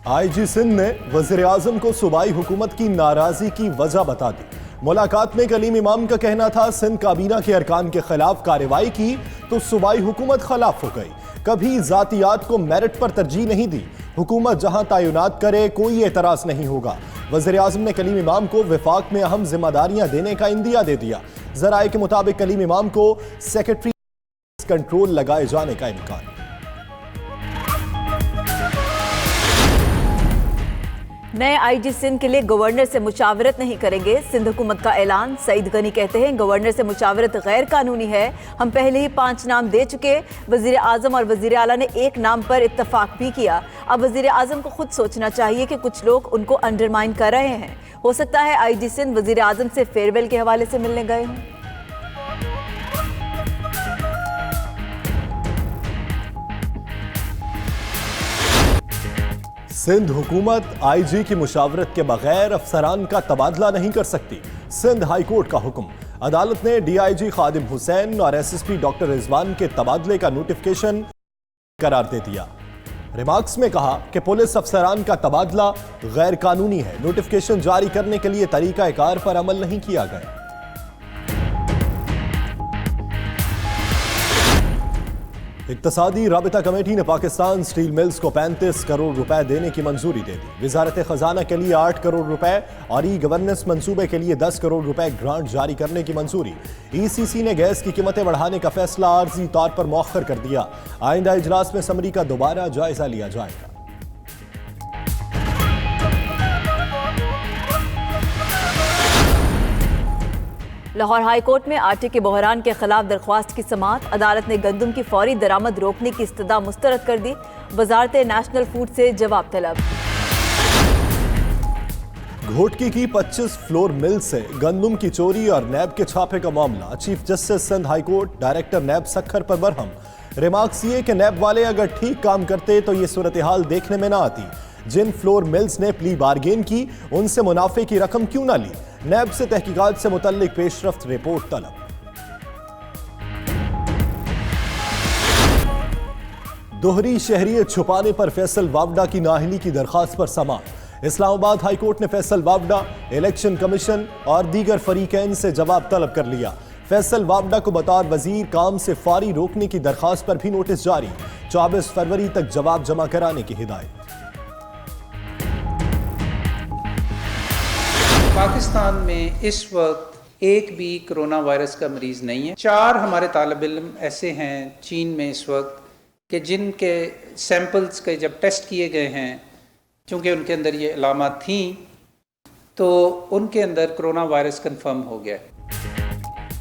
आई जी सिंध ने वज़ीर आज़म को सूबाई हुकूमत की नाराज़गी की वजह बता दी। मुलाकात में कलीम इमाम का कहना था सिंध काबीना के अरकान के खिलाफ कार्रवाई की तो सूबाई हुकूमत खिलाफ हो गई। कभी ज़ातियात को मेरिट पर तरजीह नहीं दी। हुकूमत जहां तयनात करे कोई एतराज़ नहीं होगा। वज़ीर आज़म ने कलीम इमाम को वफाक में अहम जिम्मेदारियां देने का इंदिया दे दिया। ज़राए के मुताबिक कलीम इमाम को सेक्रेटरी कंट्रोल लगाए जाने का इम्कान। नए आईजी सिंध के लिए गवर्नर से मुशावरत नहीं करेंगे, सिंध हुकूमत का ऐलान। सईद गनी कहते हैं गवर्नर से मुशावरत गैर कानूनी है। हम पहले ही 5 नाम दे चुके। वजीर आजम और वजीर आला ने एक नाम पर इत्तफाक भी किया। अब वजीर आजम को खुद सोचना चाहिए कि कुछ लोग उनको अंडरमाइन कर रहे हैं। हो सकता है आईजी सिंध वजीर आजम से फेयरवेल के हवाले से मिलने गए हों। सिंध हुकूमत आईजी की मुशावरत के बगैर अफसरान का तबादला नहीं कर सकती। सिंध हाई कोर्ट का हुक्म। अदालत ने डीआईजी खादिम हुसैन और एसएसपी डॉक्टर रिजवान के तबादले का नोटिफिकेशन करार दे दिया। रिमार्क्स में कहा कि पुलिस अफसरान का तबादला गैर कानूनी है। नोटिफिकेशन जारी करने के लिए तरीकाकार पर अमल नहीं किया गया। इक्तसादी राबिता कमेटी ने पाकिस्तान स्टील मिल्स को 35 करोड़ रुपए देने की मंजूरी दे दी। वजारत खजाना के लिए 8 करोड़ रुपए और ई गवर्नेंस मंसूबे के लिए 10 करोड़ रुपए ग्रांट जारी करने की मंजूरी। ईसीसी ने गैस की कीमतें बढ़ाने का फैसला आर्जी तौर पर मौखर कर दिया। आइंदा इजलास में समरी का दोबारा जायजा लिया जाएगा। लाहौर हाई कोर्ट में आटे के बहरान के खिलाफ दरख्वास्त की समाअत। अदालत ने गंदम की फौरी दरामद रोकने की इस्तदा मुस्तरद कर दी। वजारत नेशनल फूड से जवाब तलब। घोटकी की 25 फ्लोर मिल से गंदम की चोरी और नैब के छापे का मामला। Chief justice Sindh high court director NAB Sukkur पर बरहम। रिमार्क्स ये कि नैब वाले अगर ठीक काम करते तो ये सूरत हाल देखने में ना आती। जिन फ्लोर मिल्स ने प्ली बारगेन की उनसे मुनाफे की रकम क्यों ना ली। नैब से तहकीकात से मुतल्लिक पेशरफ्त रिपोर्ट तलब। दोहरी शहरियत छुपाने पर फैसल वावडा की नाअहली की दरखास्त पर समाअत। इस्लामाबाद हाई कोर्ट ने फैसल वावडा, इलेक्शन कमीशन और दीगर फरीकैन से जवाब तलब कर लिया। फैसल वावडा को बतौर वजीर काम से फारी रोकने की दरखास्त पर भी नोटिस जारी। 24 फरवरी तक जवाब जमा कराने की हिदायत। पाकिस्तान में इस वक्त एक भी कोरोना वायरस का मरीज़ नहीं है। 4 हमारे तालिब इल्म ऐसे हैं चीन में इस वक्त कि जिनके सैंपल्स के जब टेस्ट किए गए हैं, चूँकि उनके अंदर ये अलामत थी तो उनके अंदर कोरोना वायरस कंफर्म हो गया।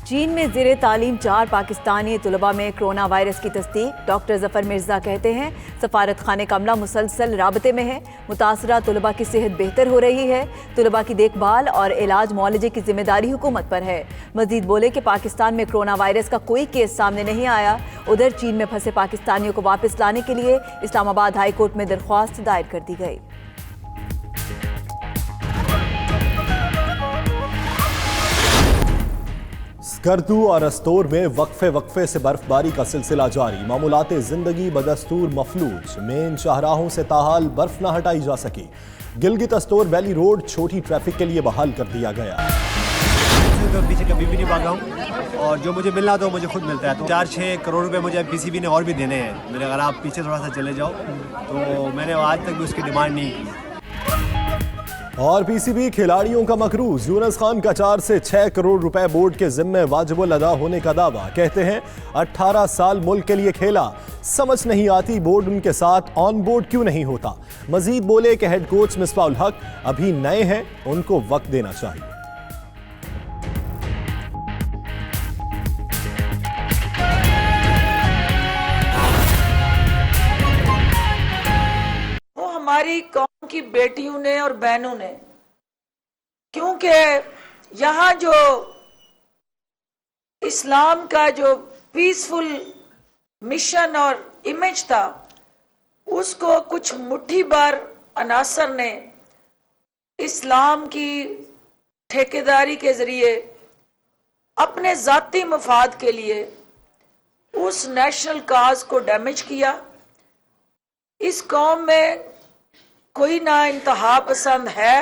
चीन में ज़ेरे तालीम 4 पाकिस्तानी तलबा में कोरोना वायरस की तस्दीक। डॉक्टर जफर मिर्जा कहते हैं सफारत खाने का अमला मुसलसल राबते में है। मुतासरा तलबा की सेहत बेहतर हो रही है। तलबा की देखभाल और इलाज मुआलजे की जिम्मेदारी हुकूमत पर है। मजीद बोले कि पाकिस्तान में कोरोना वायरस का कोई केस सामने नहीं आया। उधर चीन में फंसे पाकिस्तानियों को वापस लाने के लिए इस्लामाबाद हाई कोर्ट में दरख्वास्त दायर कर दी गई। स्कर्दू और अस्तोर में वक्फे से बर्फबारी का सिलसिला जारी। मामूलाते जिंदगी बदस्तूर मफलूज। मेन शाहराहों से ताहाल बर्फ न हटाई जा सकी। गिलगित अस्तोर वैली रोड छोटी ट्रैफिक के लिए बहाल कर दिया गया। तो पीछे कभी भी नहीं भागा हूँ और जो मुझे मिलना तो मुझे खुद मिलता है। तो 4-6 करोड़ रुपए मुझे पीसीबी ने और भी देने हैं मेरे। अगर आप पीछे थोड़ा सा चले जाओ तो मैंने आज तक भी उसकी डिमांड नहीं की। और पीसीबी खिलाड़ियों का मकरूज। यूनुस खान का 4 से 6 करोड़ रुपए बोर्ड के जिम्मे वाजिबुल अदा होने का दावा। कहते हैं 18 साल मुल्क के लिए खेला, समझ नहीं आती बोर्ड उनके साथ ऑन बोर्ड क्यों नहीं होता। मजीद बोले कि हेड कोच मिसबाहुल हक अभी नए हैं, उनको वक्त देना चाहिए। हमारी कौम की बेटियों ने और बहनों ने, क्योंकि यहाँ जो इस्लाम का जो पीसफुल मिशन और इमेज था उसको कुछ मुट्ठी भर अनासर ने इस्लाम की ठेकेदारी के जरिए अपने जाती मफाद के लिए उस नेशनल काज को डैमेज किया। इस कौम में कोई ना इंतहा पसंद है,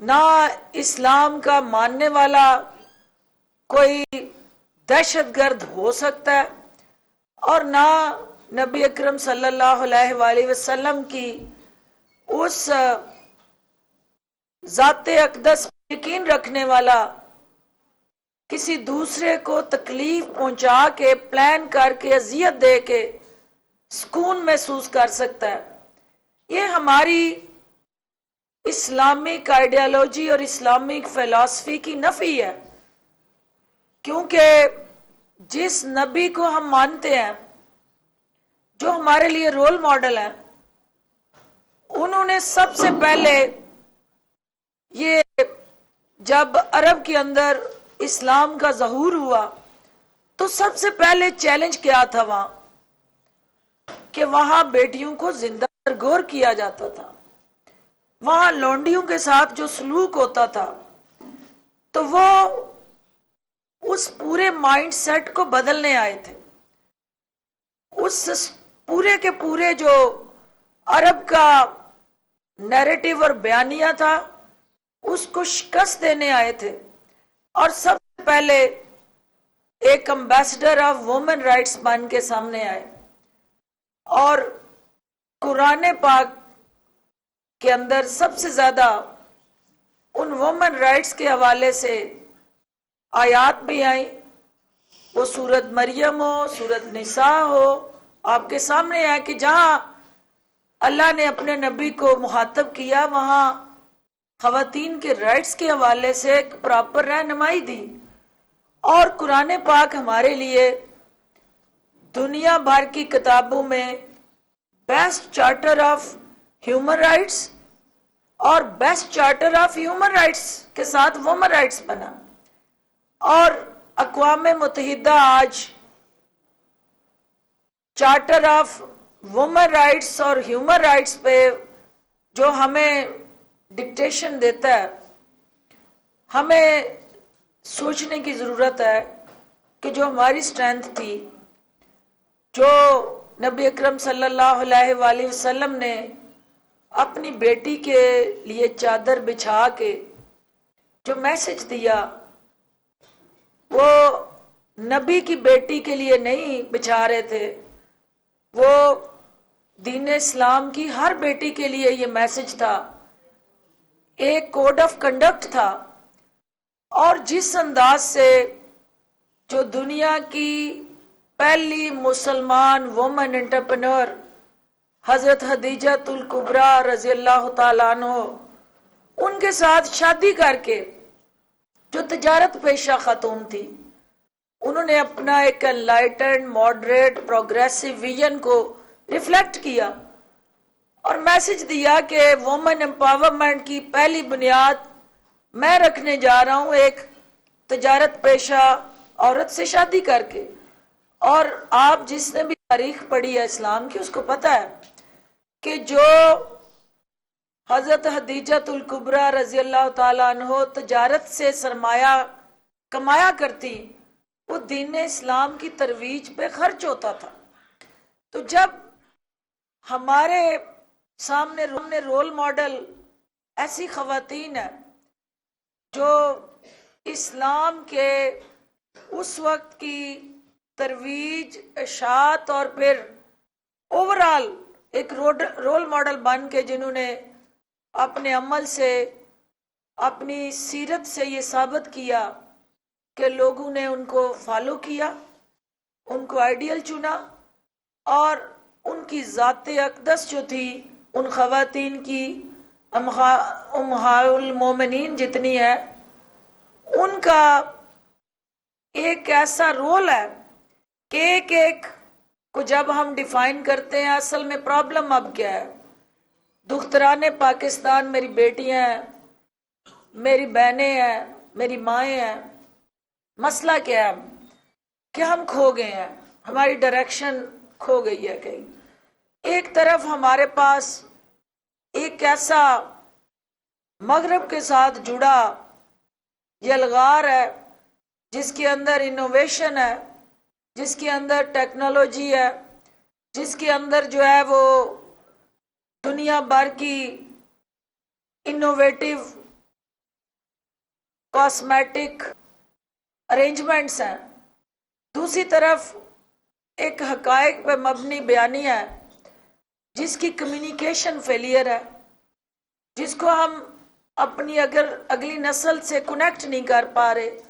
ना इस्लाम का मानने वाला कोई दहशतगर्द हो सकता है, और ना नबी अकरम सल्लल्लाहु अलैहि वसल्लम की उस ज़ाते अक़दस पर यकीन रखने वाला किसी दूसरे को तकलीफ पहुंचा के, प्लान करके, अजियत दे के सुकून महसूस कर सकता है। ये हमारी इस्लामिक आइडियोलॉजी और इस्लामिक फिलॉसफी की नफी है, क्योंकि जिस नबी को हम मानते हैं, जो हमारे लिए रोल मॉडल है, उन्होंने सबसे पहले ये जब अरब के अंदर इस्लाम का ज़हूर हुआ तो सबसे पहले चैलेंज क्या था वहां, कि वहां बेटियों को जिंदा गौर किया जाता था, वहां लौंडियों के साथ जो सलूक होता था, तो वो उस पूरे माइंडसेट को बदलने आए थे। उस पूरे के पूरे जो अरब का नैरेटिव और बयानिया था, उसको शिकस्त देने आए थे, और सबसे पहले एक एम्बेसडर ऑफ वुमेन राइट्स बन के सामने आए, और कुरान पाक के अंदर सबसे ज्यादा उन वुमेन राइट्स के हवाले से आयात भी आई, वो सूरत मरियम हो, सूरत निसा हो, आपके सामने है कि जहां अल्लाह ने अपने नबी को मुखातब किया, वहां खवातीन के राइट्स के हवाले से एक प्रॉपर रहनुमाई दी। और कुरान पाक हमारे लिए दुनिया भर की किताबों में best charter of human rights और best charter of human rights के साथ वुमेन राइट्स बना, और अक़वाम मुत्तहिदा आज चार्टर ऑफ वुमेन राइट्स और ह्यूमन राइट्स पे जो हमें डिक्टेशन देता है, हमें सोचने की जरूरत है कि जो हमारी स्ट्रेंथ थी, जो नबी अकरम सल्लल्लाहु अलैहि वसल्लम ने अपनी बेटी के लिए चादर बिछा के जो मैसेज दिया, वो नबी की बेटी के लिए नहीं बिछा रहे थे, वो दीन इस्लाम की हर बेटी के लिए ये मैसेज था, एक कोड ऑफ कंडक्ट था। और जिस अंदाज से जो दुनिया की पहली मुसलमान वुमेन एंटरप्रेन्योर हजरत खदीजतुल कुबरा रजी अल्लाह तआला अन्हा, उनके साथ शादी करके जो तिजारत पेशा खातून थी, उन्होंने अपना एक एनलाइटेंड, मॉडरेट, प्रोग्रेसिव विजन को रिफ्लेक्ट किया और मैसेज दिया कि वुमेन एम्पावरमेंट की पहली बुनियाद मैं रखने जा रहा हूं एक तिजारत पेशा औरत से शादी करके। और आप जिसने भी तारीख पढ़ी है इस्लाम की, उसको पता है कि जो हजरत खदीजतुल कुबरा रजी अल्लाह तआला अन्हा तिजारत से सरमाया कमाया करती, वो दीन इस्लाम की तरवीज पे खर्च होता था। तो जब हमारे सामने रोल मॉडल ऐसी खवातीन है जो इस्लाम के उस वक्त की तरवीज, इशात और फिर ओवरऑल एक रोल मॉडल बन के, जिन्होंने अपने अमल से, अपनी सीरत से ये साबित किया कि लोगों ने उनको फॉलो किया, उनको आइडियल चुना, और उनकी ज़ाते अक़दस जो थी उन खवातीन की उम्महाउल मोमिनीन जितनी है, उनका एक ऐसा रोल है कि एक एक को जब हम डिफाइन करते हैं, असल में प्रॉब्लम अब क्या है। दुख्तराने पाकिस्तान मेरी बेटियां हैं, मेरी बहनें हैं, मेरी माएँ हैं। मसला क्या है कि हम खो गए हैं, हमारी डायरेक्शन खो गई है कहीं। एक तरफ हमारे पास एक ऐसा मगरब के साथ जुड़ा यलगार है जिसके अंदर इनोवेशन है, जिसके अंदर टेक्नोलॉजी है, जिसके अंदर जो है वो दुनिया भर की इनोवेटिव कॉस्मेटिक अरेंजमेंट्स हैं, दूसरी तरफ एक हकायक पे मबनी बयानी है जिसकी कम्युनिकेशन फेलियर है, जिसको हम अपनी अगर अगली नस्ल से कनेक्ट नहीं कर पा रहे,